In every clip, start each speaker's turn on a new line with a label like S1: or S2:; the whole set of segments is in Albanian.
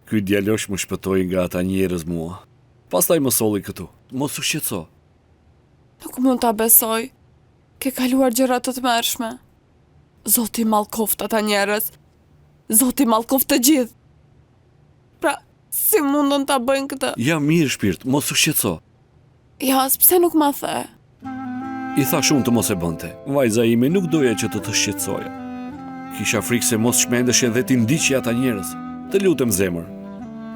S1: Ky djalosh më shpëtoi nga ata njerëz mua. Pastaj më solli këtu. Mos u shqetëso.
S2: Nuk mund ta besoj. Ke kaluar gjëra të tmerrshme. Zoti mallkoft ata njerëz. Zoti mallkoft të gjithë. Pra, si mundën ta bëjnë këtë?
S1: Ja mirë shpirt, mos u shqetëso.
S2: Ja, pse nuk ma the?
S1: I thash unë të mos e bënte. Vajza ime nuk doja që të shqetësoja. Kisha frikë se mos shmendeshin dhe ti ndiqi ata njerëz. Të lutem zemër.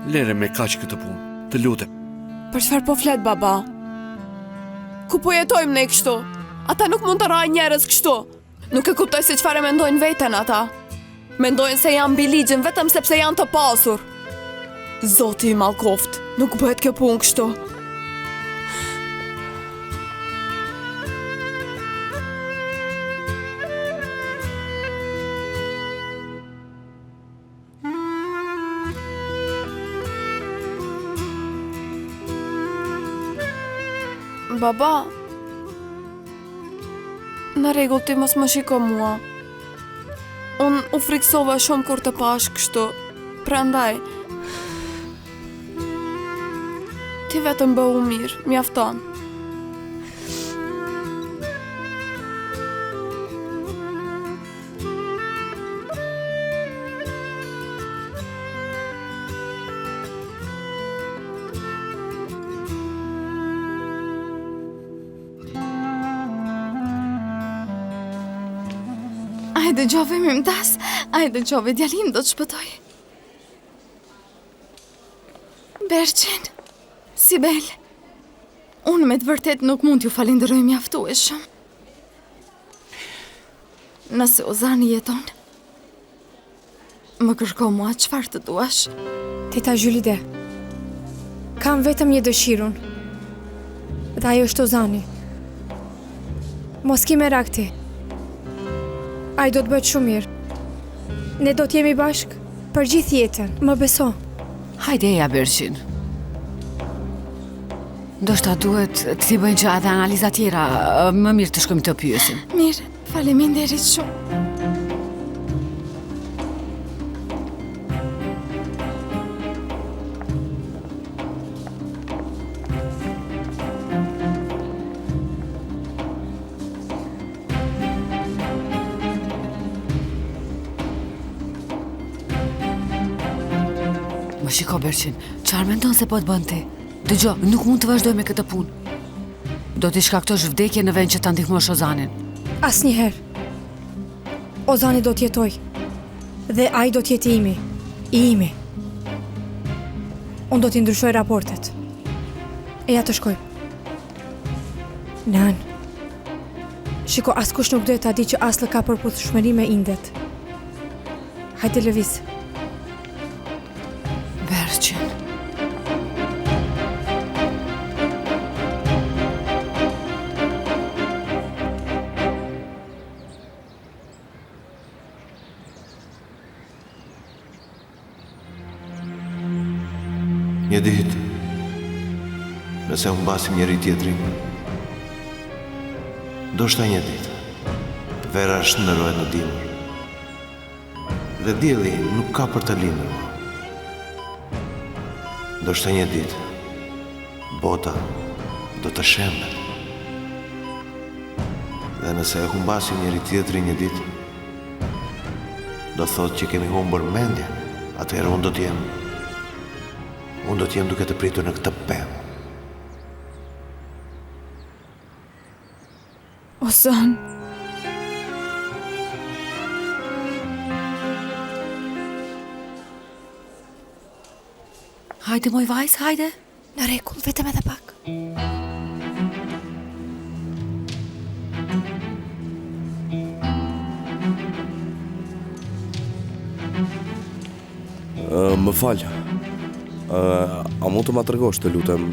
S1: Lere me kaq këtë punë. Të lutem.
S2: Për çfarë po flet baba? Ku po jetojmë ne kështu? Ata nuk mund të rrajnë njerëz kështu. Nuk e kuptoj se çfarë mendojnë veten ata. Mendojnë se janë mbi ligjin vetëm sepse janë të pasur. Zoti i mallkoft, nuk bëhet kjo punë kështu. Baba, në rregull ti mos më shiko mua. Unë u friksova shumë kur të pash kështu. Prandaj ti vetëm bëu mirë, mjafton.
S3: Ai dëgjove Mimtas, ai dëgjove djalin do të shpëtoj. Berçin, Sibel, unë me të vërtet nuk mund t'ju falenderoj mjaftueshëm. Nëse Ozani jeton, më kërko mua çfarë të duash.
S4: Teta Zhylide, kam vetëm një dëshirun. Dhe ajo është Ozani. Mos ki merak ti. Ai do të bëhet shumë mirë. Ne do t'jemi bashkë për gjithë jetën, më beso.
S5: Hajde ja, Berçin. Ndoshta duhet t'i bëjnë që edhe analiza tjera, më mirë të shkojmë të pyesim.
S3: Mirë, faleminderit shumë.
S5: Më shiko, Berçin, çfarë mendon se po të bën ti? Dëgjoj, nuk mund të vazhdoj me këtë punë. Do t'i shkaktosh vdekje në vend që ta ndihmosh Ozanin.
S4: Asnjëherë. Ozani do t'jetoj. Dhe ai do t'jetë imi. I imi. Unë do t'i ndryshoj raportet. E ja të shkoj. Nan. Shiko, askush nuk duhet ta di që Aslı ka përputhshmëri me Indet. Hajde lëviz.
S5: Berçin.
S6: Një ditë, nëse humbasim njëri tjetrin, ndoshta një ditë, vera shndërrohet në dimër, dhe dielli nuk ka për të lindur. Ndoshta një ditë, bota do të shembe. Dhe nëse e humbasim njëri tjetrin një ditë, do thotë që kemi humbur mendjen, atëherë unë do t'jem duke të pritur në këtë pemë.
S2: Ozan.
S5: Hajde, moj vajzë, hajde.
S4: Në rregull, vetëm edhe pak.
S7: Më fal. A mund të ma tregosh, të lutem,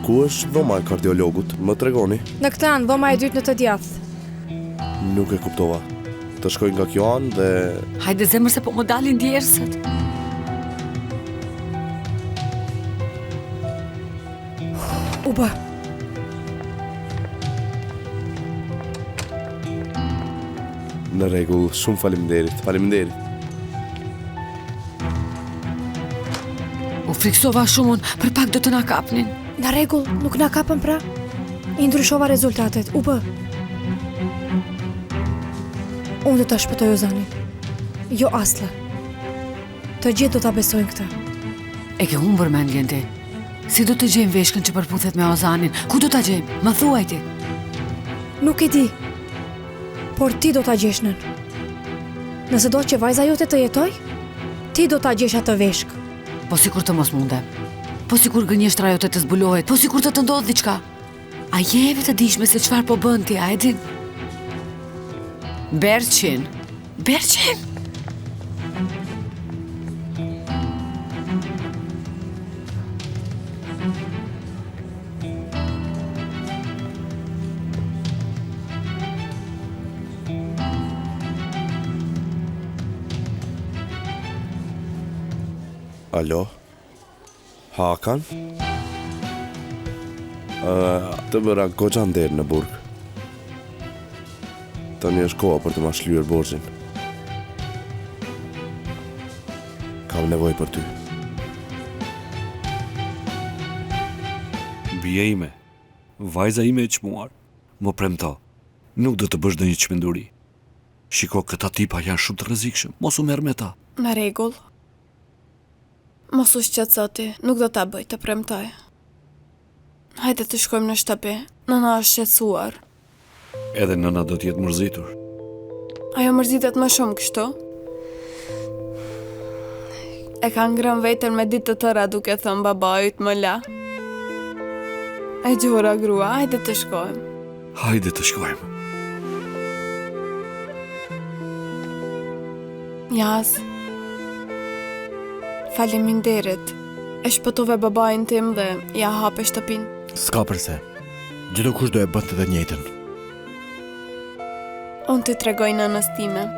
S7: ku është dhoma e kardiologut? Më tregoni?
S4: Në këtë anë, dhoma e dytë në të djathtë.
S7: Nuk e kuptova. Të shkoj nga kjo anë dhe...
S5: Hajde zemër se po më dalin djersët.
S4: U bë.
S7: Në rregull, shumë faleminderit. Faleminderit.
S5: U friksova shumë unë, për pak do të na kapnin.
S4: Në rregull, nuk na kapën pra. I ndryshova rezultatet. U bë. Unë do ta shpëtoj Ozanin. Jo Asla. Të gjithë do ta besojnë këtë.
S5: E ke humbur mendjen ti. Si do të gjejmë veshkën që përputhet me Ozanin? Ku do ta gjejmë? Më thuaj ti.
S4: Nuk e di. Por ti do ta gjesh nën. Nëse do që vajza jote të jetoj, ti do ta gjesh atë veshk.
S5: Po sikur të mos mundem. Po sikur gënjeshtra jote të zbulohet. Po sikur të ndodh diçka. A jeve të dishme se çfarë po bën ti, a e din? Berçin. Berçin.
S7: Alo? Hakan? Të bëra goxha nderë në burg. Tani është koha për të ma shlyer borxhin. Kam nevojë për ty.
S1: Bie ime, vajza ime e çmuar, më premto, nuk do të bësh ndonjë çmenduri. Shiko, këta tipa janë shumë të rrezikshëm, mos u merr me ta.
S2: Në rregull. Mos u shqetëso ti, nuk do ta bëj, të premtoj. Hajde të shkojmë në shtëpi, nëna është shqetësuar.
S1: Edhe nëna do t'jetë mërzitur.
S2: Ajo mërzitet më shumë kështu? E ka ngrënë veten me ditë të tëra duke thënë babait më la. E gjora grua, hajde të shkojmë.
S1: Hajde të shkojmë.
S2: Jas. Faleminderit. E shpëtove babain tim dhe ja hape shtëpin.
S8: S'ka përse. Gjithë kush do e bënte të njëjtën.
S2: Unë të tregoj nënës time.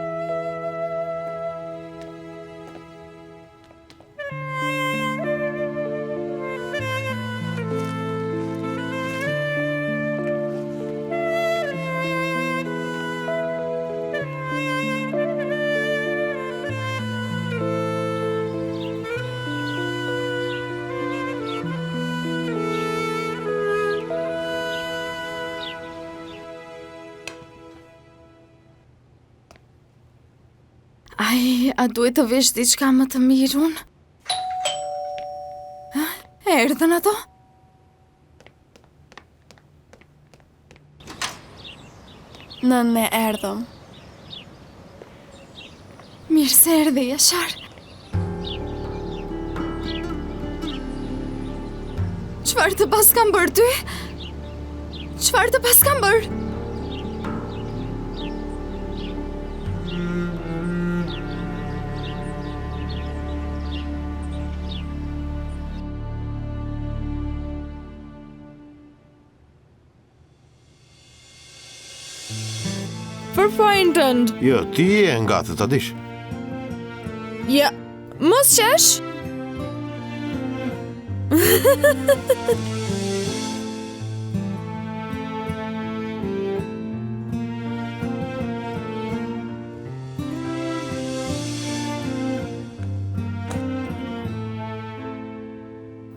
S3: Ai, a duhet të vesh diçka më të mirë unë? Erdhën ato?
S2: Nën ne erdhëm.
S3: Mirë se erdhe, Jashar. Çfarë të pas kam bërë ty? Çfarë të pas kam bërë?
S2: Përfajnë
S6: Jo, ti e nga të ta dish.
S2: Ja, mos qesh?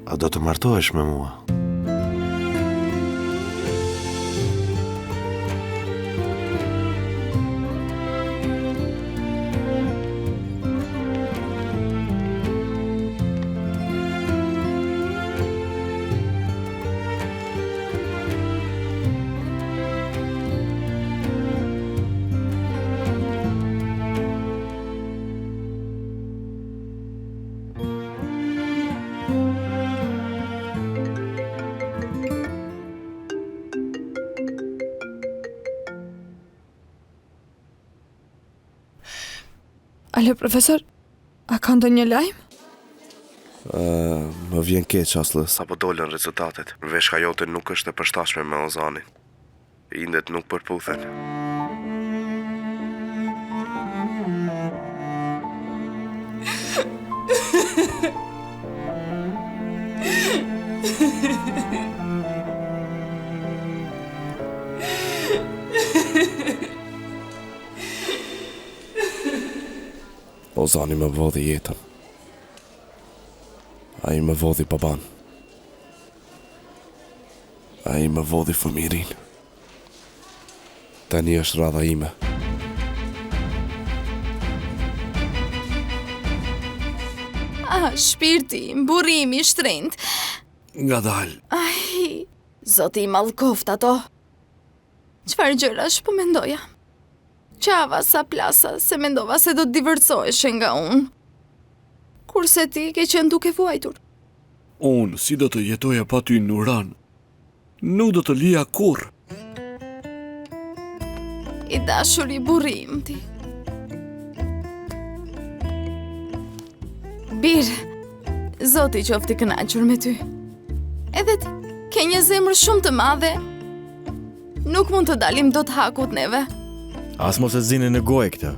S6: A do të martohesh me mua?
S2: Ale, profesor, a ka ndonjë lajm?
S7: Më vjen keq, Aslı. Sapo dolën rezultatet. Veshka jote nuk është e përshtatshme me Ozanin. Indet nuk përputhen. Ozani më vodhi jetën. A i më vodhi baban. A i më vodhi fëmirin. Tani është radha ime.
S3: Shpirti, burimi, shtrenjt.
S1: Nga dal.
S3: Ai, zoti i mallkoft ato. Çfarë gjërash po mendoja? Qava sa plasa se mendova se do të divorcoheshe nga unë. Kurse ti ke qenë duke vuajtur.
S1: Unë, si do të jetoja pa ty në Uran, nuk do të lija kur.
S3: I dashur i burrim ti. Bir, zoti qofti kënaqur me ty. Edhe ti, ke një zemër shumë të madhe. Nuk mund të dalim dot hakut neve.
S8: As mos e zini në gojë këtë.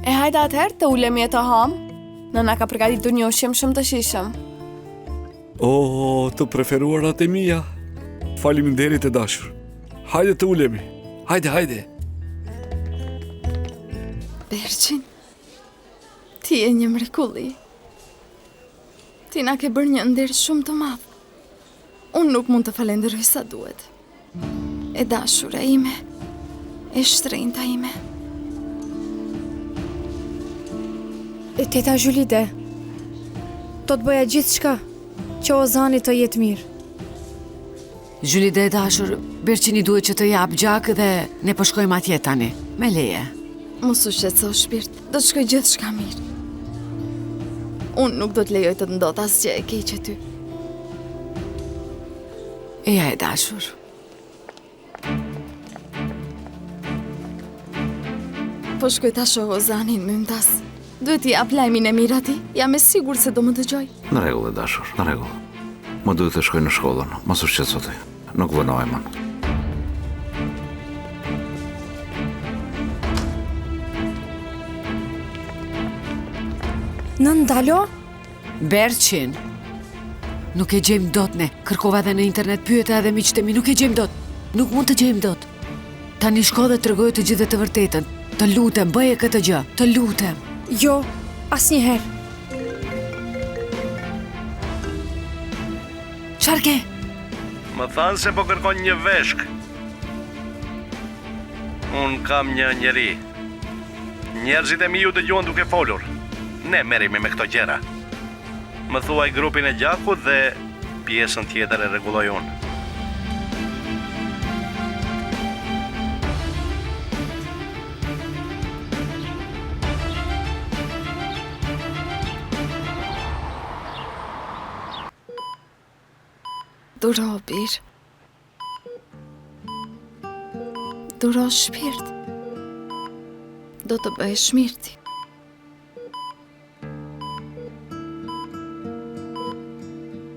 S2: E hajde atëherë të ulemi e të ham. Nëna ka përgatitur një ushqim shumë të shijshëm.
S1: Të preferuarat e mia. Faleminderit e dashur. Hajde të ulemi. Hajde.
S3: Berçin, ti e një mrekulli. Ti na ke bërë një nder shumë të madh. Unë nuk mund të falenderoj sa duhet. E dashura ime, e shtrenjta ime.
S4: E teta Julide, do të bëja gjithë shka që Ozani të jetë mirë.
S5: Julide e dashur, Berçini duhet që të jap gjak dhe ne po shkojmë atje tani, me leje.
S3: Mos u shqetëso shpirt, do të shkoj gjithë shka mirë. Unë nuk do të lejoj të ndodh asgjë e keqe ty.
S5: Eja e dashur.
S3: Po shkoj ta shoh Ozanin Mymtas. Duhet i jap lajmin e mirë atij. Jam e sigurt se do më dëgjoj.
S9: Në rregull e dashur, në rregull. Më duhet të shkoj në shkollën, mos u shqetëso ti. Nuk vënohem më.
S4: Në ndalo?
S5: Berçin, nuk e gjejmë dot ne. Kërkova edhe në internet, pyeta edhe miqtë e mi, nuk e gjejmë dot. Nuk mund të gjejmë dot. Tani shko dhe tregoje të gjithë të vërtetën. Të lutem, bëje këtë gjë. Të lutem.
S4: Jo, asnjëherë.
S5: Çfarë ke?
S10: Më thanë se po kërkon një veshk. Unë kam një njeri. Njerëzit e mi ju dëgjuan duke folur. Ne merremi me këto gjëra. Më thuaj grupin e gjakut dhe pjesën tjetër e rregulloj unë.
S3: Duro, Bir. Duro, shpirt. Do të bëhesh mirë ti.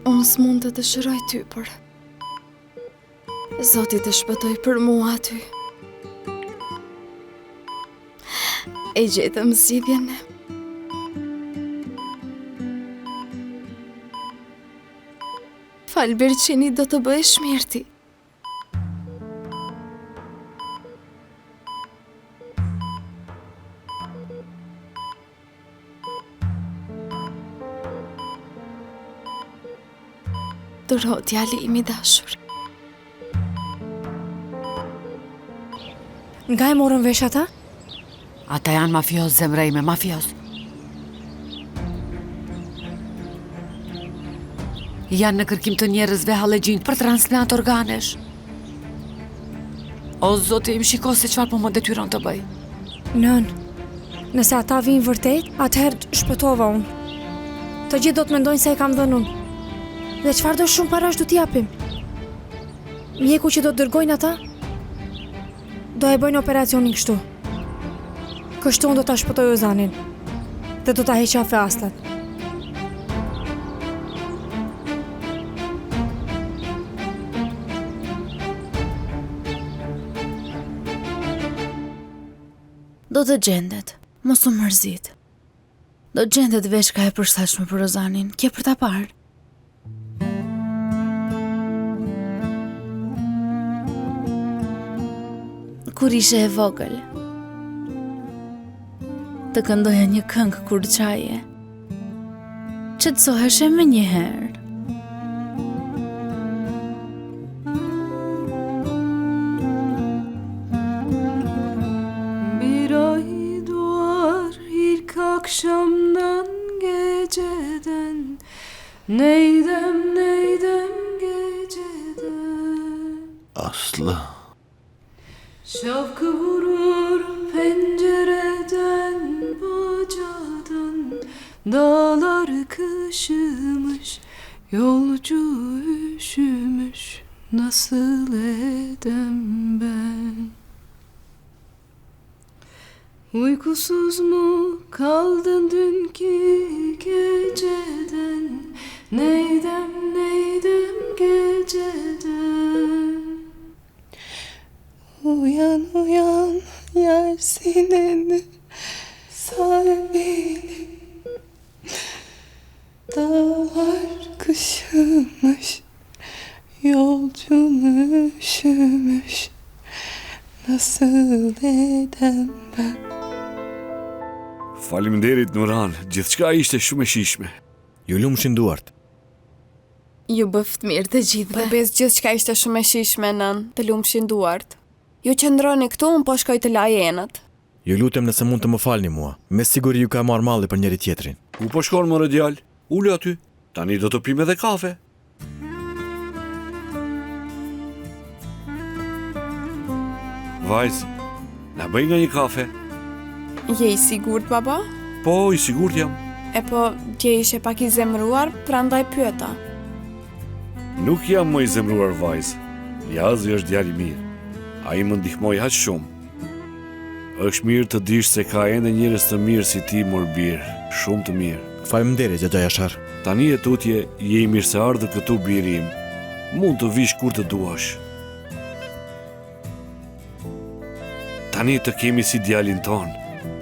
S3: Unë s'mund të dëshiroj ty, por Zoti të shpëtoj për mua aty. E gjetëm zgjidhjen. Fal Berçini, do të bëhesh mirë ti. Duro, djali im i dashur.
S4: Nga e morën vesh ata?
S5: Ata janë mafios, zemra ime, mafios. Janë në kërkim të njerëzve hallegjin për transplant organesh. O, Zoti im, shiko se çfarë po më detyron të bëj.
S4: Nën, nëse ata vinë vërtet, atëherë shpëtova unë. Të gjithë do të mendojnë se e kam dhënë unë. Dhe çfarë do shumë parash do t'i japim? Mjeku që do të dërgojnë ata, do e bëjnë operacionin kështu. Kështu unë do t'a shpëtoj Ozanin dhe do t'a heq afe aslat.
S11: Do të gjendet, mos u mërzit. Do të gjendet veshka e përshtatshme për Ozanin, kje për ta parë. Kur ishe e vogël, të këndoja një këngë kur qaje. qetësoheshe më njëherë.
S12: Bir ay doğar ilk akşamdan geceden, neydem geceden.
S6: Aslı.
S12: Şavkı vurur pencereden, bacadan. Dağlar kışımış, yolcu üşümüş, nasıl edem ben? Uykusuz mu kaldın dünkü geceden, neydem geceden?
S13: Uyan uyan yar sineni, sar beni. Dağlar kışımış, yolcum üşümüş, nasıl edem ben?
S1: Faleminderit Nuran, gjithçka ishte shumë e shijshme.
S8: Ju lumshin duart.
S3: Ju bëft mirë të gjithëve.
S2: Përbes gjithçka ishte shumë e shijshme, nën, të lumshin duart. Ju qëndroni këtu, unë po shkoj të laj enët.
S8: Ju lutem nëse mund të më falni mua. Me siguri ju ka marrë malli për njëri tjetrin.
S1: Ku po shkon more djalë? Ule aty. Tani do të pim edhe kafe. Vajzë, na bëj nga një kafe.
S2: Je i sigurt, baba?
S1: Po, i sigurt jam.
S2: E po, dje ishe pak i zemruar, prandaj pyeta.
S1: Nuk jam më i zemruar vajzë. Jazi është djalë i mirë. Ai më ndihmoi aq shumë. Është mirë të dish se ka ende njerëz të mirë si ti morbir, shumë të mirë.
S8: Faleminderit Xhaxha Jashar.
S1: Tani e tutje, je i mirë se ardhë këtu biri im. Mund të vish kur të duash. Tani të kemi si djalin ton.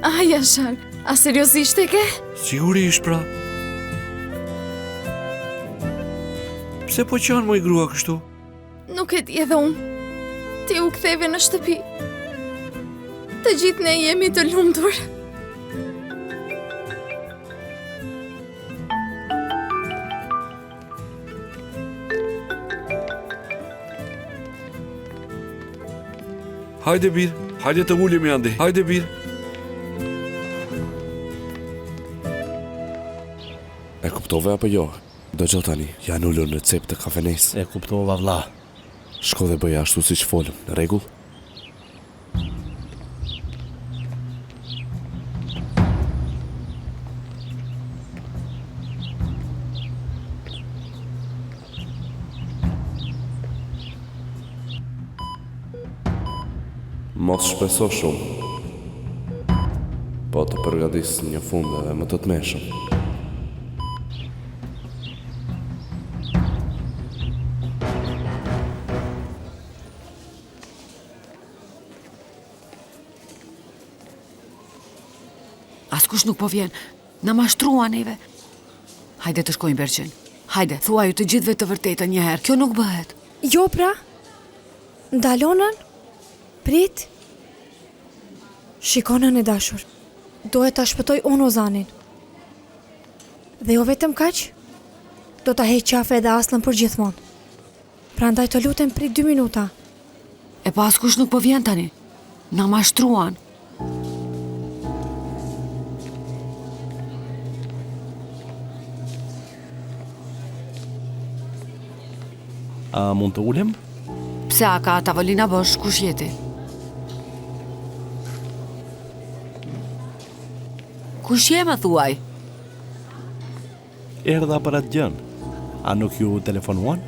S3: Ah, Jashar, a seriozisht e ke?
S1: Sigurisht pra. Pse po qanë moj grua kështu?
S3: Nuk e di edhe unë. Ti u ktheve në shtëpi. Të gjithë ne jemi të lumtur.
S1: Hajde bir, hajde të ulemi ande. Hajde bir.
S7: E kuptove apo jo? Dëgjoj tani, janë ullur në cep të kafenes.
S8: E kuptova vlla.
S7: Shko dhe bëja ashtu si që folëm, në rregull? Mos shpeso shumë. Po të përgatis një fund edhe më të tmeshëm.
S5: Askush nuk po vjen. Na mashtruan neve. Hajde të shkojmë Berqen. Hajde, thua ju të gjithëve të vërtetën një herë. Kjo nuk bëhet.
S4: Jo pra? Ndalonën? Prit? Shikonën e dashur. Dohet ta shpëtoj unë Ozanin. Dhe jo vetëm kaq, do ta heq qafe edhe Aslën për gjithmonë. Prandaj të lutem prit 2 minuta.
S5: E pa askush nuk po vjen tani. Na mashtruan.
S8: A mund të ulem?
S5: Pse a ka tavolina bosh, kush jeti? Kush je më thuaj?
S8: Erdha për atë gjën. A nuk ju telefonuan?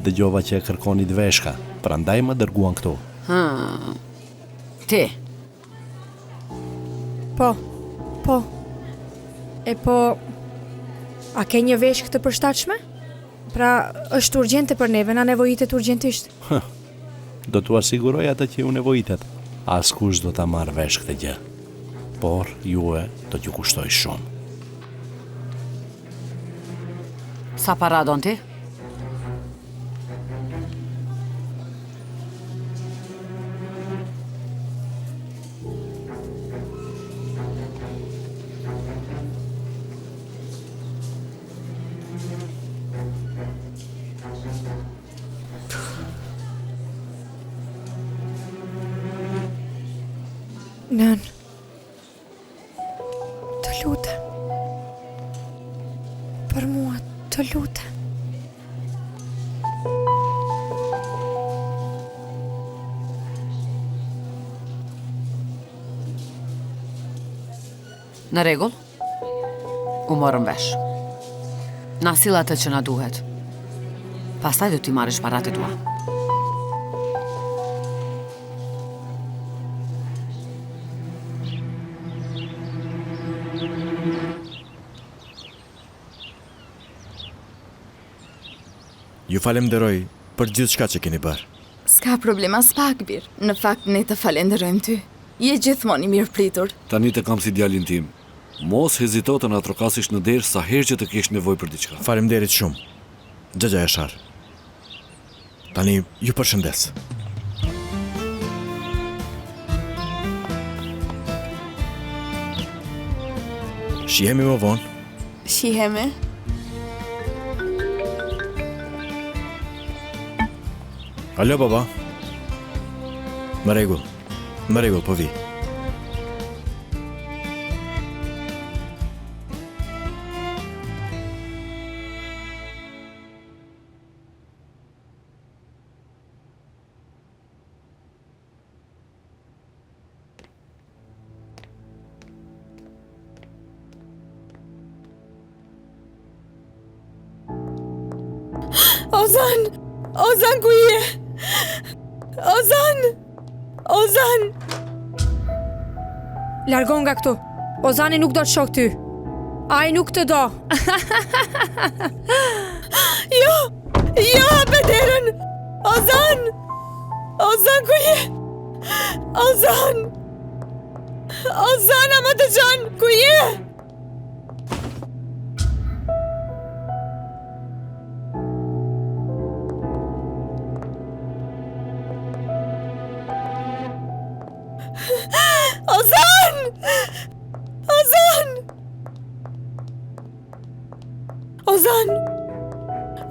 S8: Dëgjova që kërkoni të veshka, prandaj më dërguan këtu.
S5: Ti?
S4: Po. E po, a ke një veshkë të përshtatshme? Pra, është urgjente për neve, na nevojitet urgjentisht.
S8: Do t'u asiguroj atë që ju nevojitet. Askush do ta marrë vesh këtë gjë. Por juve do t'ju kushtoj shumë.
S5: Sa para don ti?
S4: Nën, të lutem. Për mua, të lutem.
S5: Në rregull? U morëm vesh. Na sill atë që na duhet. Pastaj do t'i marrësh paratë tua.
S14: Ju falenderoj për gjithë shka që keni bërë.
S3: S'ka problema s'pak birë. Në fakt, ne të falenderojmë ty. Je gjithmonë i mirë pritur.
S1: Tani të kam si djalin tim. Mos hezito të na trokasish në derë sa herë që të kesh nevojë për diçka.
S14: Faleminderit shumë. Xhaxha Yashar. Tani ju përshëndes. Shihemi më vonë.
S2: Shihemi.
S14: Alo baba. Më rregull, po vi.
S2: Ozan ku je? Ozan!
S4: Largon nga këtu. Ozani nuk do të shoh ty. Ai nuk të do.
S2: Jo, hape derën! Ozan ku je? Ozan, ama të gjanë, ku je?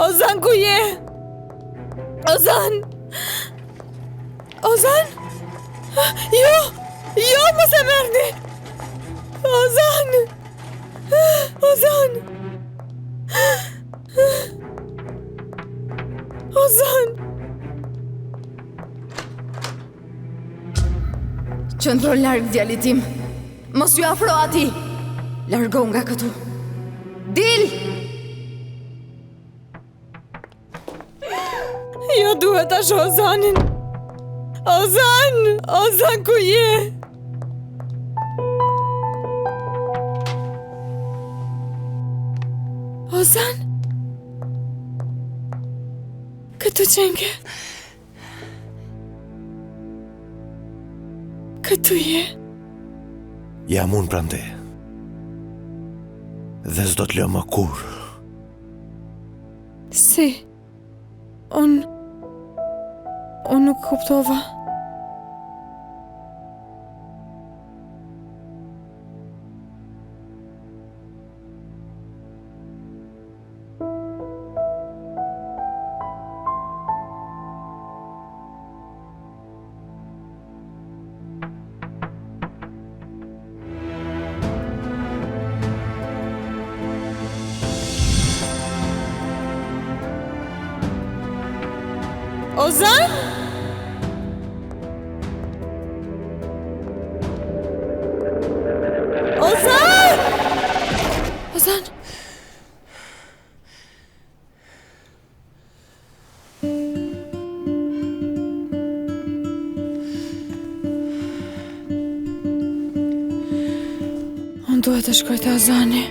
S2: Ozan ku je? Ozan! Jo, mos e merrni! Ozan!
S3: Qëndro larg djalit tim. Mos ju afro ati. Largo nga këtu. Dil!
S2: Jo duhet ta shoh Ozanin. Ozan ku je? Ozan? Këtu qenge? Këtu je?
S6: Jam unë prande. Dhe s'do të lë më kur.
S2: Si? Unë nuk kuptova. Ozan? Ozan! Unë duhet të shkoj te Ozani.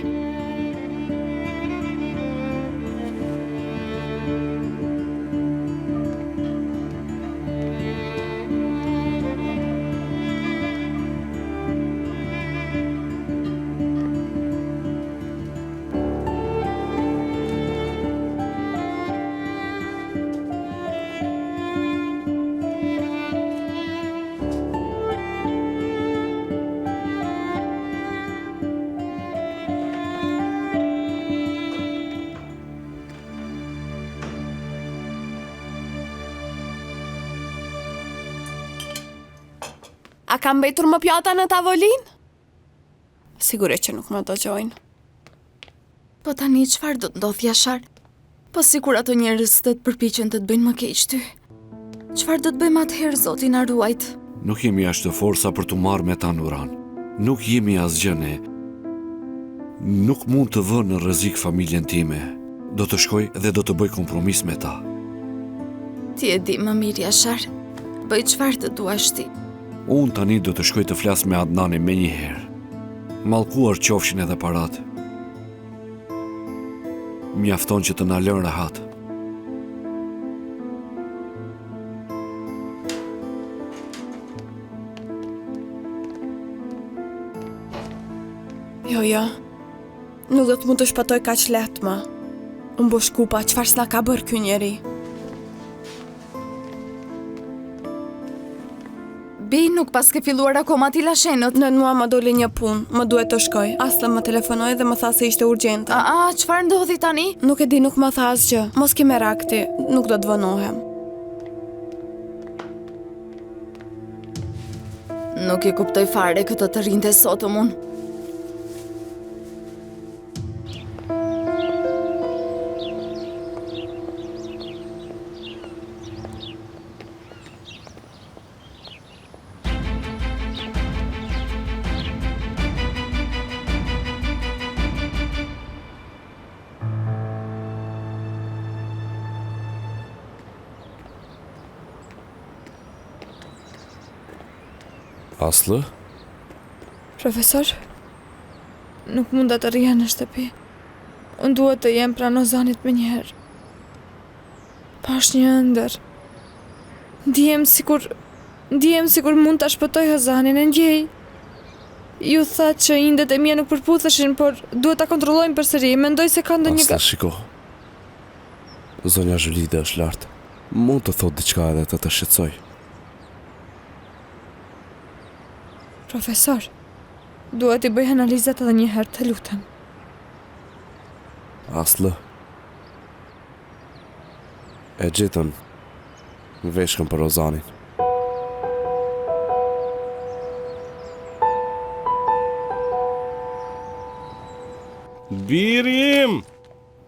S2: A ka mbetur më pjata në tavolinë? Sigurisht që nuk më dëgjojnë.
S3: Po tani çfarë do të ndodh Jashar? Po sikur ato njerëz të përpiqen të të bëjnë më keq ty. Çfarë do të bëjmë atëherë, Zoti na ruajt?
S1: Nuk jemi ashtë të forsa për të marrë me ta Nuran. Nuk jemi asgjë ne. Nuk mund të vë në rrezik familjen time. Do të shkoj dhe do të bëj kompromis me ta.
S3: Ti e di më mirë, Jashar. Bëj çfarë të duash ti.
S1: Unë tani do të shkoj të flas me Adnanin me një herë. Mallkuar qofshin edhe parat. Mjafton që të na lënë rahat.
S2: Jo. Nuk do të mund të shpatoj kaq lehtë më. Unë bo shkupa, çfarë s'na ka bërë ky njeri?
S3: Bi, nuk pas ke filluar akoma ti lashenët.
S2: Në mua më doli një punë, më duhet të shkoj. Asla më telefonoi dhe më tha se ishte urgjente.
S3: Çfarë ndodhi tani?
S2: Nuk e di, nuk më tha asgjë. Mos ke merak ti, nuk do të vënohem.
S3: Nuk e kuptoj fare këtë të rinte sotëm unë.
S7: Aslı?
S4: Profesor, nuk mund të rriha në shtëpi. Unë duhet të jem pranë Ozanit më njëherë. Pa është një ëndër. Ndihem sikur mund të shpëtoj Ozanin, e ndjej. Ju tha që indet e mia nuk përputheshin, por duhet ta kontrollojmë përsëri. Mendoj se ka ndonjë
S7: Aslı, shiko. Zonja Zhulide është lartë. Mund të thot diçka edhe të shqetësoj.
S4: Profesor, duhet i bëj analizat edhe një herë, të lutem.
S7: Aslı, e gjetën veshkën për Ozanin.
S8: Birim!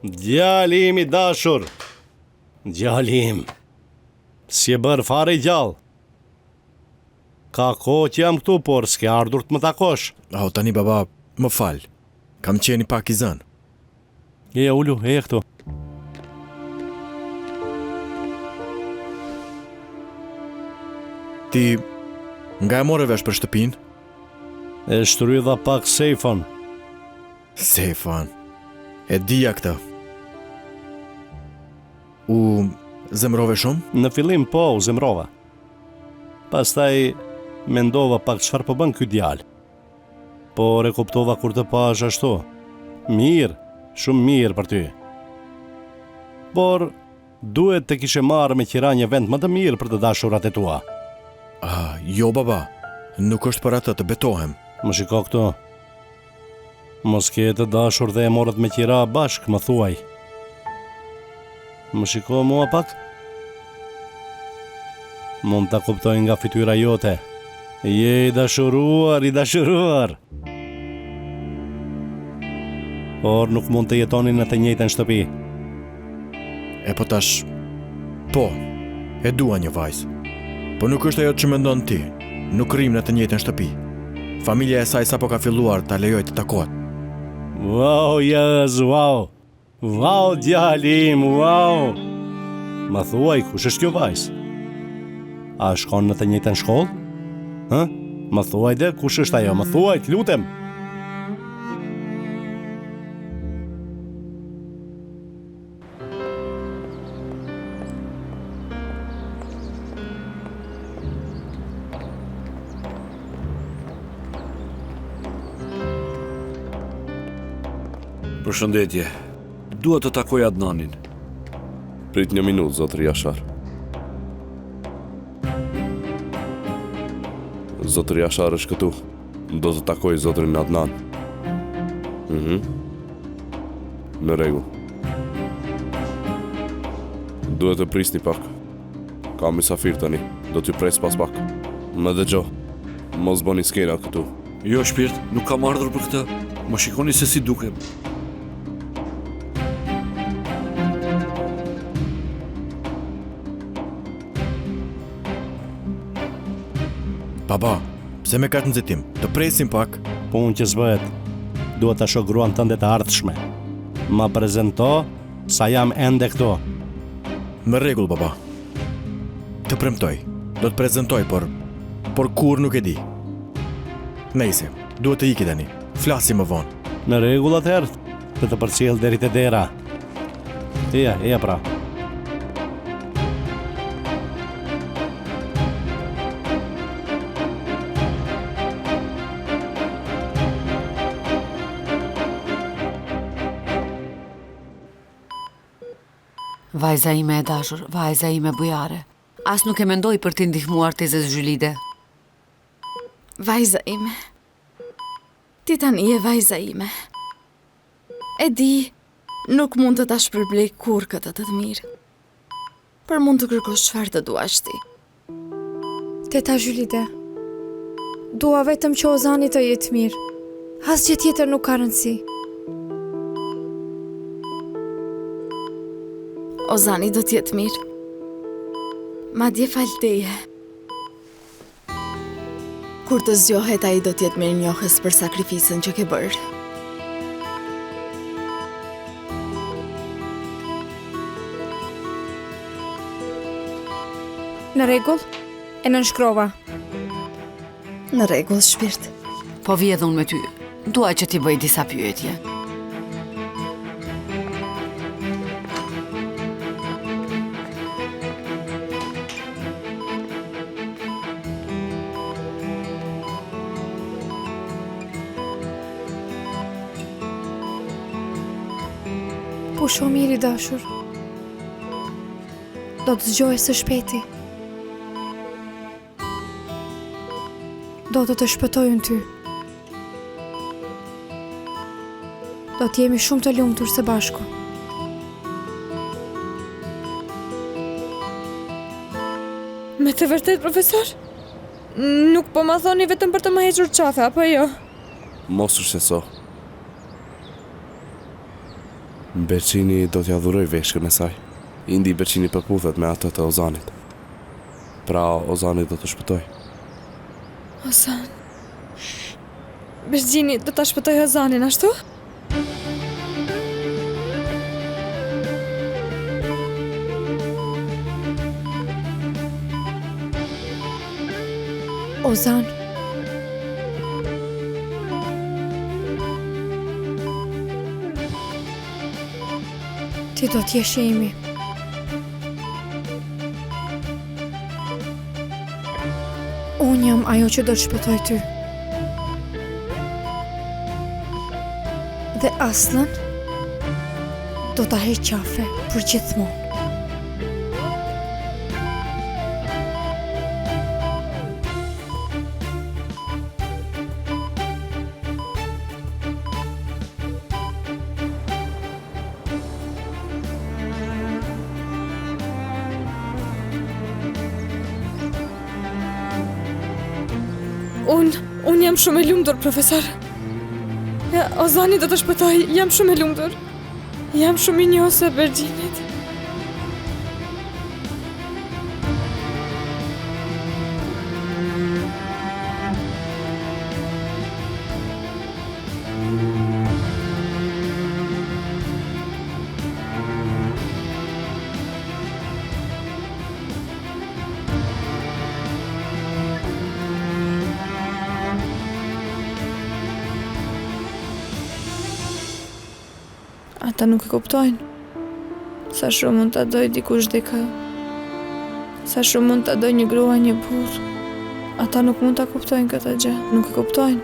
S8: Djalim i dashur! Djalim! Si e bërë fare i gjallë? Ka kohë që jam këtu, por s'ke ardhur të më takosh.
S14: Tani baba, më fal. Kam qeni pak i zënë.
S8: E ullu, e këtu.
S14: Ti nga e more vesh për shtëpin?
S8: E shtrydha pak sejfon.
S14: Sejfon. E dija këtë. U zemrove shumë?
S8: Në fillim po, u zemrova. Pastaj mendova pak çfarë po bën ky djalë. Por e kuptova kur të pash ashtu. Mirë, shumë mirë për ty. Por duhet të kishe marrë me qira një vend më të mirë për të dashurat e tua.
S14: Jo baba, nuk është për atë, të betohem.
S8: Më shiko këtu. Mos ke të dashur dhe e morët me qira bashk, më thuaj. Më shiko mua pak? Mund ta kuptoj nga fytyra jote. Je i dashuruar, i dashuruar. Por nuk mund të jetoni në të njëjtën shtëpi.
S14: E po tash, po, e dua një vajzë. Po nuk është ajo që mendon ti. Nuk rrim në të njëjtën shtëpi. Familja e saj sapo ka filluar ta lejoj të takohet.
S8: Wow, yes, wow. Wow, djalim, wow. Ma thuaj, kush është kjo vajzë? A shkon në të njëjtën shkollë? Më thuaj dhe kush është ajo, më thuaj, të lutem.
S1: Përshëndetje. Dua të takoj Adnanin.
S7: Prit një minutë, zotër Jashar. Zotër Jashar është këtu. Do të takoj zotërin Adnan. Në rregull. Duhet të prisni pak. Kam mysafir tani. Do t'ju pres pas pak. Më dëgjo. Mos bëni skena këtu.
S1: Jo, shpirt, nuk kam ardhur për këtë. Më shikoni se si dukem.
S14: Baba, pse me kaq nxitim? Të presim pak.
S8: Punë që s'bëhet. Duhet ta shoh gruan tënde të ardhshme. Ma prezento sa jam ende këto.
S14: Në rregull, baba. Të premtoj. Do të prezantoj, por kur nuk e di. Nejse, duhet të iki tani. Flasim më vonë.
S8: Në rregull atëherë, të përcjell deri te dera. Eja pra.
S5: Vajza ime e dashur, vajza ime bujare. As nuk e mendoj për t'i ndihmuar tezës Zhylide.
S3: Vajza ime. Ti tani je vajza ime. E di, nuk mund të ta shpërblej kur këtë të mirë. Për mund të kërkosh çfarë të duash ti.
S4: Teta Zhylide, dua vetëm që Ozani të jetë mirë. Asgjë tjetër nuk ka rëndësi.
S3: Ozani do t'jetë mirë. Madje fal teje. Kur të zgjohet ai do t'jetë mirë njohës për sakrificën që ke bërë.
S4: Në rregull? E nënshkrova.
S3: Në rregull, shpirt.
S5: Po vi edhe unë me ty. Dua që t'i bëj disa pyetje.
S4: Po shumë mirë i dashur. Do të zgjohesh së shpejti. Do të shpëtoj unë ty. Do të jemi shumë të lumtur së bashku.
S15: Me të vërtet, profesor? Nuk po ma thoni vetëm për të më hequr qafe, apo jo?
S7: Mos është se so. Berçini do t'ja dhuroj veshkën e saj. Indi Berçini përputhet me atë të Ozanit. Pra Ozani do të shpëtoj.
S15: Ozan. Berçini do ta shpëtoj Ozanin, ashtu?
S4: Ozan. Ti do t'jesh imi. Unë jam ajo që do të shpëtoj ty. Dhe Aslan do ta heq qafe për gjithmonë.
S15: Unë jam shumë e lumtur, profesor. Ja, Ozani do të shpëtoj, jam shumë e lumtur. Jam shumë i njohur se Bergjinit. Ata nuk e kuptojnë. Sa shumë mund ta doj dikush dikë. Sa shumë mund ta doj një grua një burr. Ata nuk mund ta kuptojnë këtë gjë. Nuk e kuptojnë.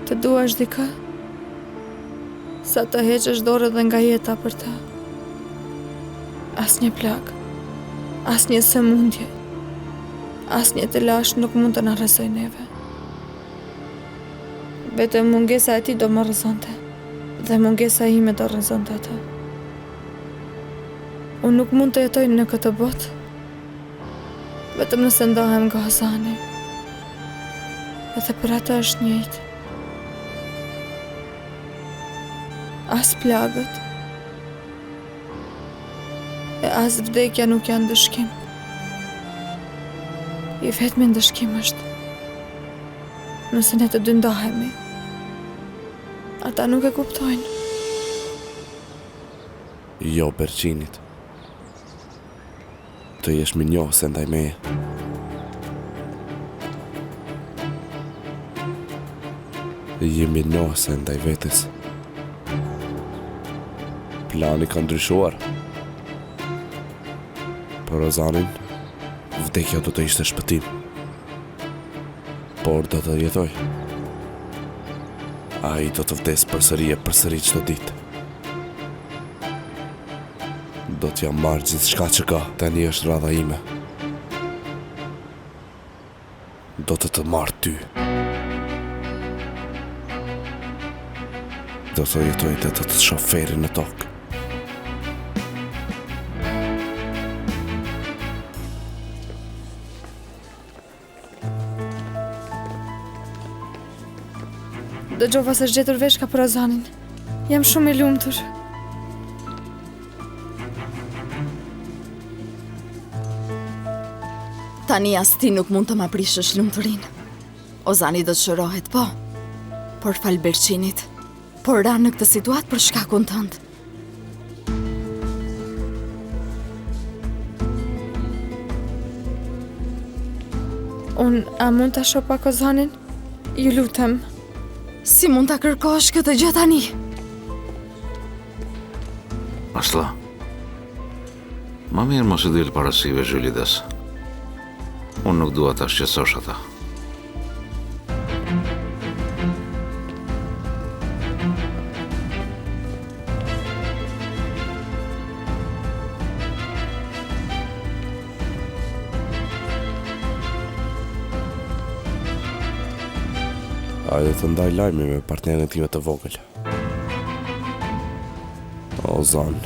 S15: Të duash dikë, sa të heqësh dorë dhe nga jeta për të. Asnjë plagë, asnjë sëmundje, asnjë të lash nuk mund të na rrezojë neve. Vetëm mungesa e ti do më rrezonte, dhe mungesa ime do rrezonte atë. Unë nuk mund të jetoj në këtë botë Vetëm nëse ndohem nga Ozani. Edhe për ata është njëjtë. As plagët e as vdekja nuk janë dëshkim. I vetmi ndëshkim është nëse ne të dy ndahemi. Ata nuk e kuptojnë.
S7: Jo, Berqinit. Të jesh më njohë se ndaj meje. Jemi njohë se ndaj vetes. Plani ka ndryshuar. Për Ozanin, vdekja do të ishte shpëtim. Por do të jetoj. Ai do të vdes përsëri e përsëri çdo ditë. Do t'ja marrë gjithë shka që ka, tani është radha ime. Do të marrë ty. Do të jetoj dhe të shoferi në tokë.
S15: Dëgjova se është gjetur veshka për Ozanin. Jam shumë i lumtur.
S3: Tani as ti nuk mund të ma prishësh lumëturin. Ozani do të shërohet, po. Por fal Berqinit. Por ra në këtë situatë për shkakun tënd.
S15: A mund të shoh pak Ozanin? Ju lutem.
S3: Si mund të kërkosh këtë gjë tani?
S9: Asla. Ma mirë mos i dilë parasive, Zhylides. Unë nuk dua ta shqetësosh ata.
S7: Hajde të ndaj lajmi me partnerin time të vogël. Ozan,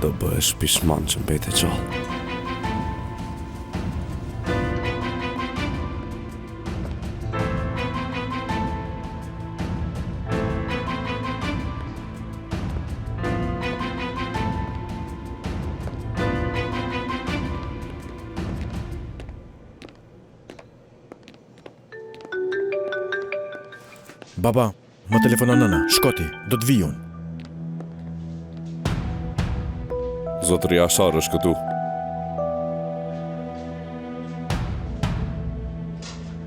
S7: do bëhesh pishman që mbete gjallë.
S14: Baba, më telefonon nëna, shkoti, do të vi unë.
S7: Zotëri Ashar është këtu.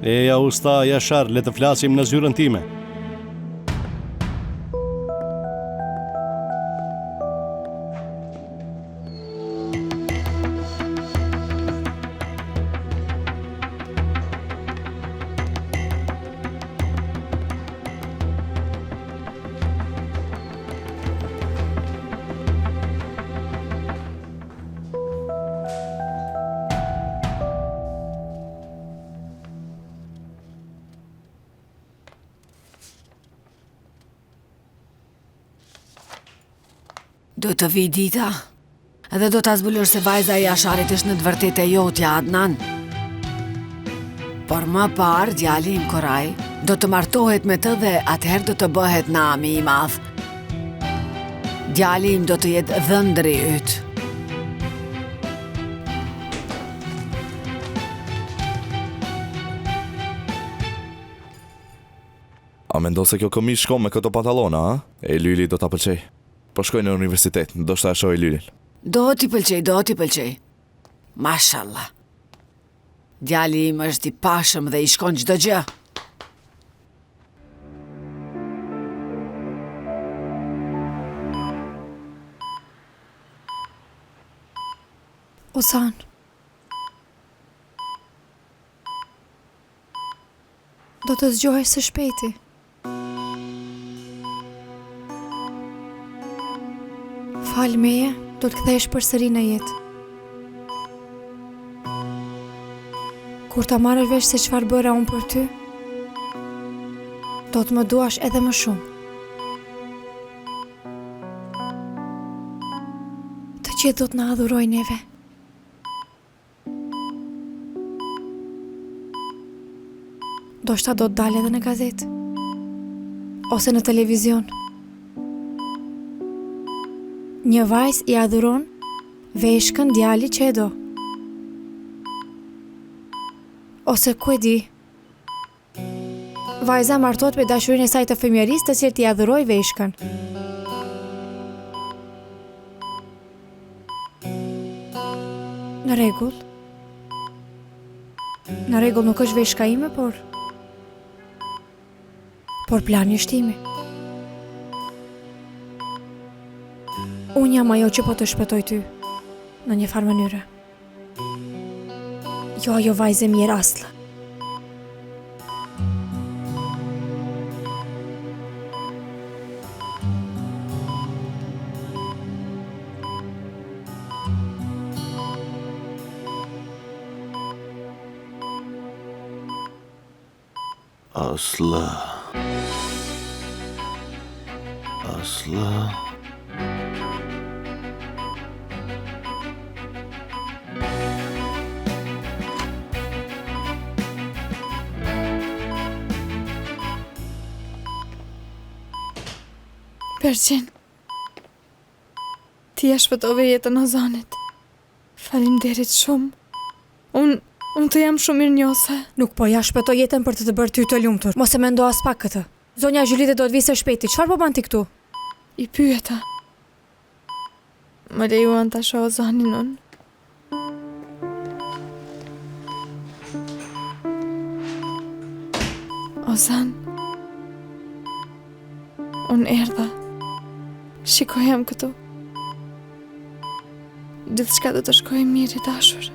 S8: Eja usta, Jashar, le të flasim në zyrën time.
S5: Do të vi dita, edhe do të zbulur se vajza e Jasharit është në të vërtetë e jotja, Adnan. Por më parë, djali im Koraj do të martohet me të dhe atëherë do të bëhet nami i madh. Djali im do të jetë dhëndri yt.
S7: A mendo se kjo këmish shkon me këto pantalona, a? E Lyli do ta pëlqej. Po shkoj në universitet, ndoshta e shoh Lylin.
S5: Do t'i pëlqej. Mashallah. Djali im është i pashëm dhe i shkon çdo gjë.
S4: Ozan. Do të zgjohesh së shpejti. Fal meje, do të kthehesh përsëri në jetë. Kur ta marrësh vesh se çfarë bëra unë për ty, do të më duash edhe më shumë. Të gjithë do të na adhurojnë neve. Do shta do të dalë edhe në gazetë. Ose në televizion. Një vajzë i adhuron veshkën djali që e do. Ose ku e di, vajza martohet me dashurinë e saj të fëmijërisë, të cilët i adhuroi veshkën. Në rregull. Në rregull, nuk është veshka ime, por plani është imi. Unë jam ajo që po të shpëtoj ty, në një farë mënyre. Jo ajo vajzë e mirë Aslı.
S6: Aslı.
S15: Berçin, ti e shpëtove jetën Ozanit. Faleminderit shumë. Unë të jam shumë mirënjohëse.
S4: Nuk po ja shpëtoj jetën për të bërë ty të lumtur. Mos e mendo as pak këtë. Zonja Gjylide do të vijë së shpejti. Çfarë po bën ti këtu?
S15: I pyeta. Më lejuan ta shoh Ozanin unë. Ozan. Unë erdha. Shiko jam këtu. Gjithçka do të shkojë mirë i dashur.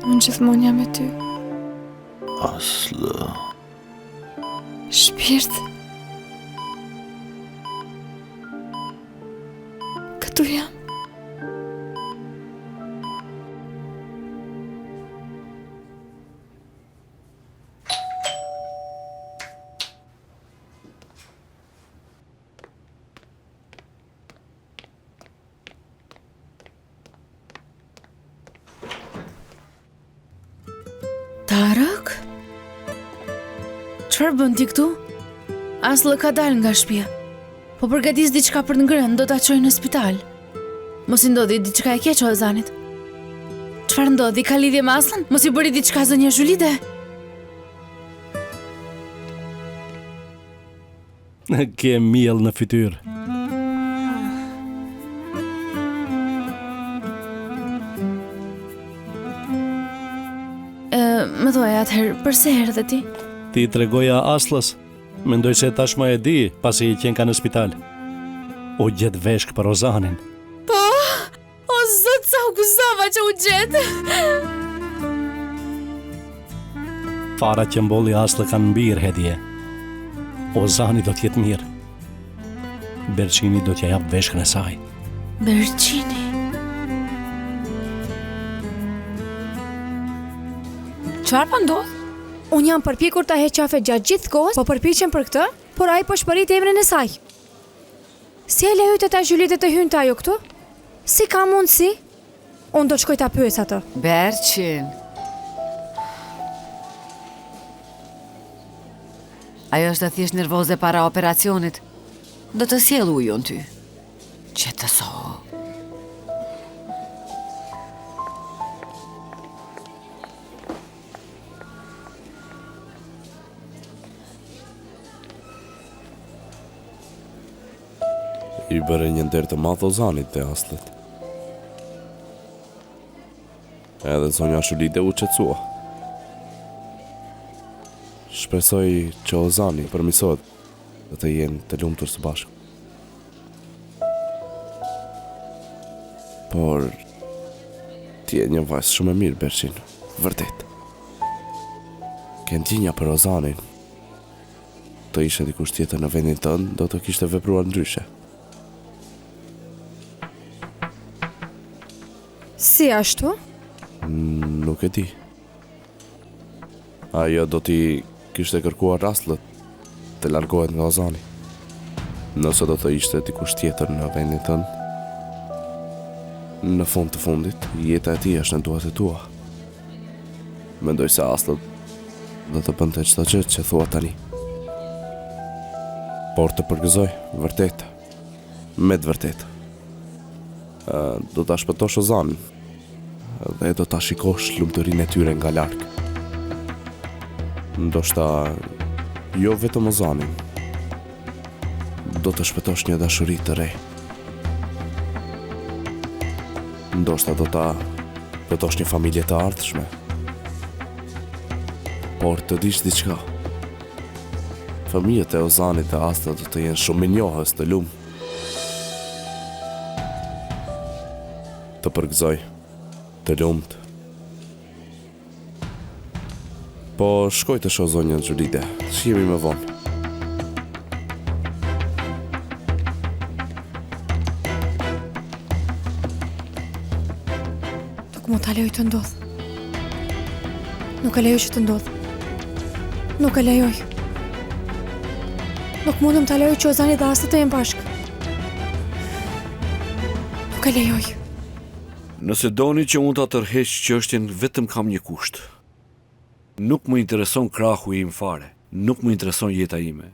S15: Unë gjithmonë jam me ty.
S6: Aslı.
S15: Shpirt. Këtu jam.
S11: Tarëk? Çfarë bën ti këtu? Aslı ka dalë nga shtëpia. Po përgatis diçka për të ngrënë, do ta çojë në spital. Mos i ndodhi diçka e keq Ozanit. Çfarë ndodhi? Ka lidhje me Aslën? Mos i bëri diçka zonja Gjylide?
S8: Ke miell në fytyrë.
S11: Më thuaj atëherë, përse erdhe ti?
S8: Ti tregoja Aslës. Mendoj se tashmë e di, pasi i qenë ka në spital. U gjet veshk për Ozanin.
S11: Po, o zot, sa u gëzova që u gjet.
S8: Fara që mbolli Aslı kanë mbirë hedhje. Ozani do t'jetë mirë. Berçini do t'ja jap veshkën e saj.
S11: Berçini?
S4: Çfarë po ndodh? Unë jam përpjekur ta heq qafe gjatë gjithë kohës, po përpiqem për këtë, por ai po shpërit emrin e saj. Si e lejoj ta Gjylide të hyjë ajo këtu? Si ka mundësi? Unë do të shkoj ta pyes atë.
S5: Berçin. Ajo është thjesht nervoze para operacionit. Do të sjell ujun ty. Qetëso.
S7: I bëre një nder të madh Ozanit dhe Aslët. Edhe zonja Gjylide u qetësua. Shpresoj që Ozani përmirësohet dhe të jenë të lumtur së bashku. Por ti je një vajzë shumë e mirë, Berçin, vërtet. Ke ndjenja për Ozanin. Të ishe dikush tjetër në vendin tënd, do të kishte vepruar ndryshe.
S4: Si ashtu?
S7: Nuk e di. Ajo do t'i kishte kërkuar Aslët të largohet nga Ozani. Nëse do të ishte dikush tjetër në vendin tënd, në fund të fundit, jeta e tij është në duart e tua. Mendoj se Aslët do të bënte çdo gjë që thua tani. Por të përgëzoj, vërtet, me të vërtet. Do ta shpëtosh Ozanin dhe do ta shikosh lumturinë e tyre nga larg. Ndoshta jo vetëm Ozanin, do të shpëtosh një dashuri të re. Ndoshta do ta shpëtosh një familje të ardhshme. Por të dish diçka, fëmijët e Ozanit dhe Asta do të jenë shumë minjohës të lumë. Të përgëzoj, të lumët. Po shkoj të shoh zonjën Xhulide, shihemi më vonë.
S4: Nuk mund ta lejoj të ndodh. Nuk e lejoj që të ndodh. Nuk e lejoj. Nuk mundem ta lejoj që Ozani dhe Asta të jenë bashkë. Nuk e lejoj.
S1: Nëse doni që unë ta tërheq çështjen, vetëm kam një kusht. Nuk më intereson krahu im fare, nuk më intereson jeta ime.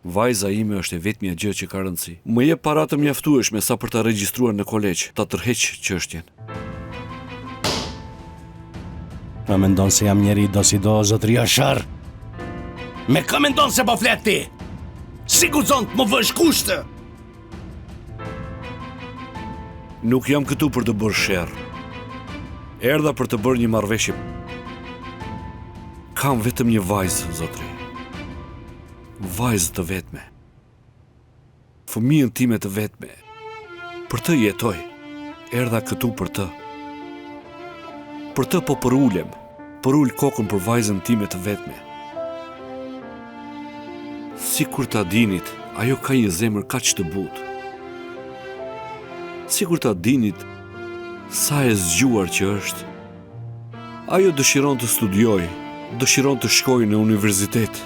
S1: Vajza ime është e vetmja gjë që ka rëndësi. Më jep para të mjaftueshme sa për ta regjistruar në kolegj, ta tërheq çështjen.
S8: Ma mendon se jam njeri do si do, zotria Shar? Me ka mendon se po flet ti? Si guxon të më vësh kushte?
S1: Nuk jam këtu për të bërë sherr. Erdha për të bërë një marrëveshje. Kam vetëm një vajzë, zotri. Vajzë të vetme. Fëmijën time të vetme. Për të jetoj. Erdha këtu për të. Për të po përulem. Përull kokën për vajzën time të vetme. Si kur ta dinit, ajo ka një zemër kaq të butë. Si kur ta dinit, sa e zgjuar që është. Ajo dëshiron të studioj, dëshiron të shkoj në universitet.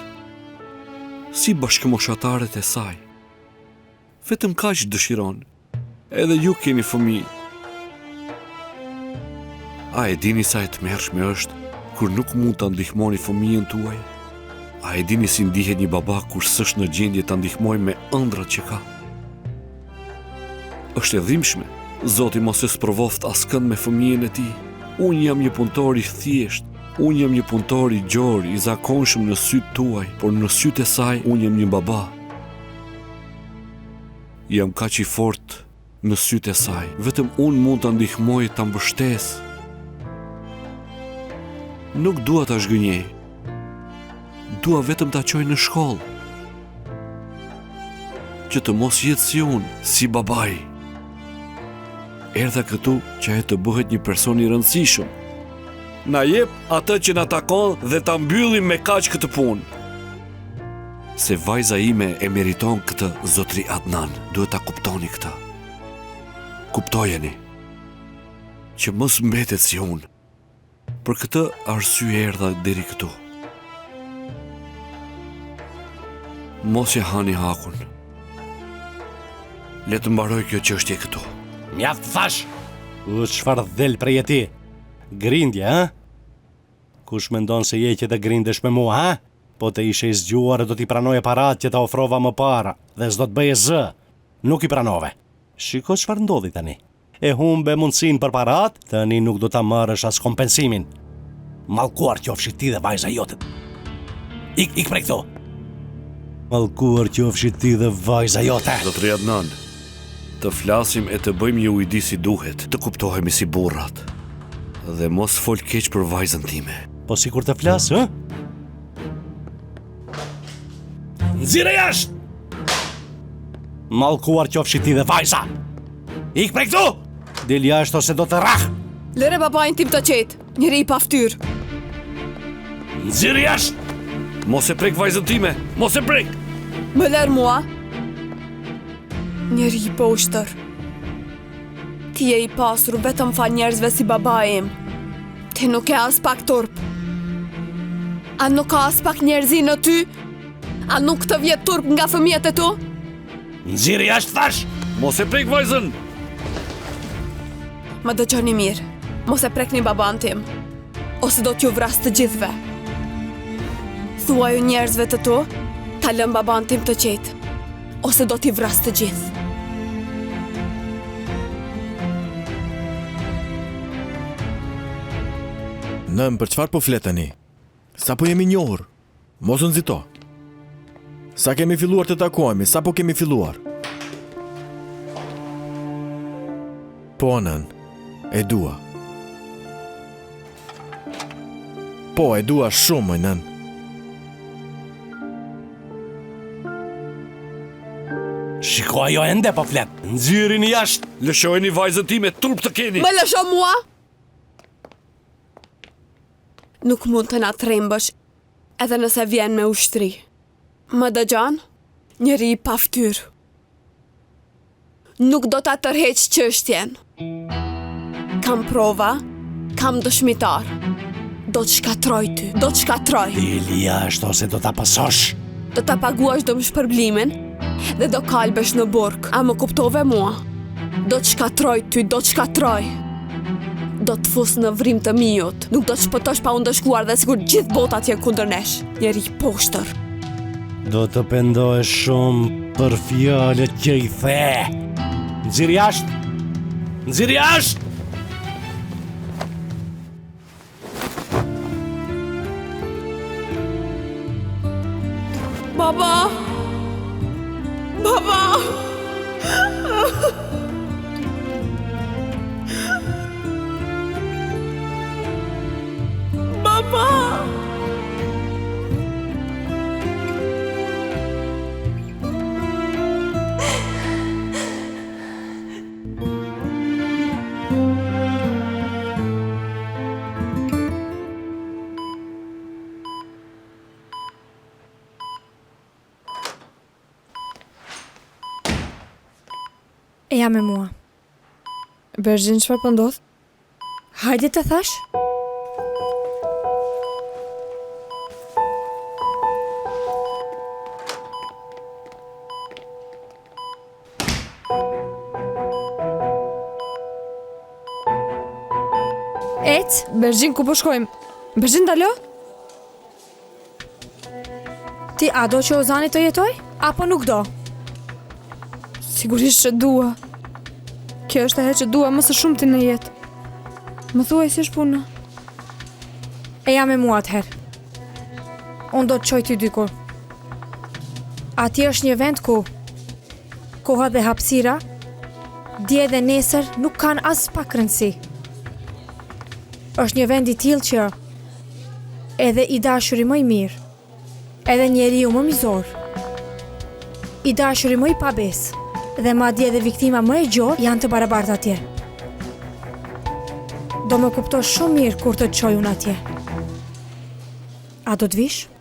S1: Si bashkëmoshatarët e saj. Vetëm kaq dëshiron. Edhe ju keni fëmijë. A e dini sa e tmerrshme është kur nuk mund ta ndihmoni fëmijën tuaj? A e dini si ndihet një baba kur s'është në gjendje ta ndihmojë me ëndrat që ka? Është e dhimbshme. Zoti mos e sprovoft askënd me fëmijën e tij. Unë jam një punëtor i thjesht. Unë jam një punëtor i gjor, i zakonshëm në sytë tuaj, por në sytë e saj unë jam një baba. Jam kaq i fortë në sytë e saj. Vetëm unë mund ta ndihmoj, ta mbështes. Nuk dua ta zhgënjej. Dua vetëm ta çoj në shkollë. Që të mos jetë si unë, si babai. Erdha këtu që ajo të bëhet një person i rëndësishëm. Na jep atë që na takon dhe ta mbyllim me kaq këtë punë. Se vajza ime e meriton këtë, zotri Adnan, duhet ta kuptoni këtë. Kuptojeni që mos mbetet si unë. Për këtë arsye erdha deri këtu. Mos e hani hakun. Le të mbaroj kjo çështje këtu.
S8: Mjaft thash. Çfarë del prej ti? Grindje, ha? Kush mendon se je që të grindesh me mua, ha? Po të ishe i zgjuar do t'i pranoje parat që ta ofrova më para dhe s'do të bëje zë. Nuk i pranove. Shiko çfarë ndodhi tani. E humbe mundësin për parat, tani nuk do ta marrësh as kompensimin. Mallkuar qofshi ti dhe vajza jote. Ik prej këtu. Mallkuar qofshi ti dhe vajza jote.
S1: Zotri Adnan, të flasim e të bëjmë një ujdi si duhet, të kuptohemi si burrat. Dhe mos fol keq për vajzën time.
S8: Po si kur të flas, ë? Nxirë jashtë! Mallkuar qofshi ti dhe vajza! Ik prej këtu! Del jashtë ose do të rrah!
S2: Lëre babain tim të qetë, njëri i pa fytyrë.
S8: Nxirë jashtë!
S1: Mos e prek vajzën time, mos e prek!
S2: Më lërë mua. Njëri i poshtër. Ti je i pasur vetëm fa njerëzve si baba im. Ti nuk e as pak turp. A nuk ka as pak njerëzi në ty? A nuk të vjet turp nga fëmijët e tu?
S8: Nxirë jashtë thash!
S1: Mos e prek vajzën!
S2: Më dëgjoni mirë. Mos e prekni baban tim. Ose do t'ju vras të gjithve. Thuaju njerëzve të tu, ta lëm baban tim të qetë, ose do t'i vras të gjithë.
S14: Nëm, për çfarë po fleteni? Sa po jemi njohur? Mos u nxito. Sa kemi filluar të takohemi? Sa po kemi filluar? Po, nën, e dua. Po, e dua shumë, nën.
S8: Shiko, ajo ende po flet. Nxirrini jashtë.
S1: Lëshojeni vajzën time, trup të keni.
S2: Më lësho mua? Nuk mund të na trembësh, edhe nëse vjen me ushtri. Më dëgjon? Njëri i pa ftyrë. Nuk do ta tërheq çështjen. Kam prova, kam dëshmitar. Do të shkatroj ty, do të shkatroj.
S8: Dili jashtë ose do ta pasosh.
S2: Do ta paguash dëmshpërblimin dhe do kalbesh në burg. A më kuptove mua? Do të shkatroj ty, do të shkatroj. Do të fus në vrim të mijut. Nuk do të shpëtosh pa u ndëshkuar dhe sigur gjithë bota t'je kundër nesh. Njeri i poshtër.
S8: Do të pendohesh shumë për fjalët që i the. Nxirr jashtë. Nxirr jashtë.
S2: Baba! Baba! Baba!
S4: E jam me mua.
S15: Berzhin, çfarë po ndodh?
S4: Hajde të thash?
S15: Berzhin, ku po shkojmë? Berzhin, dalo?
S4: Ti a do që Ozani të jetoj? Apo nuk do?
S15: Sigurisht që dua. Kjo është ajo që dua më së shumti në jetë. Më thuaj si është puna.
S4: E jam me mua atëherë. Unë do të qoj ty dikur. Ati është një vend ku koha dhe hapësira, dje dhe nesër nuk kanë as pak rëndësi. Është një vend i tillë që edhe i dashuri më i mirë, edhe njeriu më mizor, i dashuri më i pabesë, dhe madje edhe viktima më e gjotë janë të barabartë atje. Do më kuptosh shumë mirë kur të çoj unë atje. A do të vish?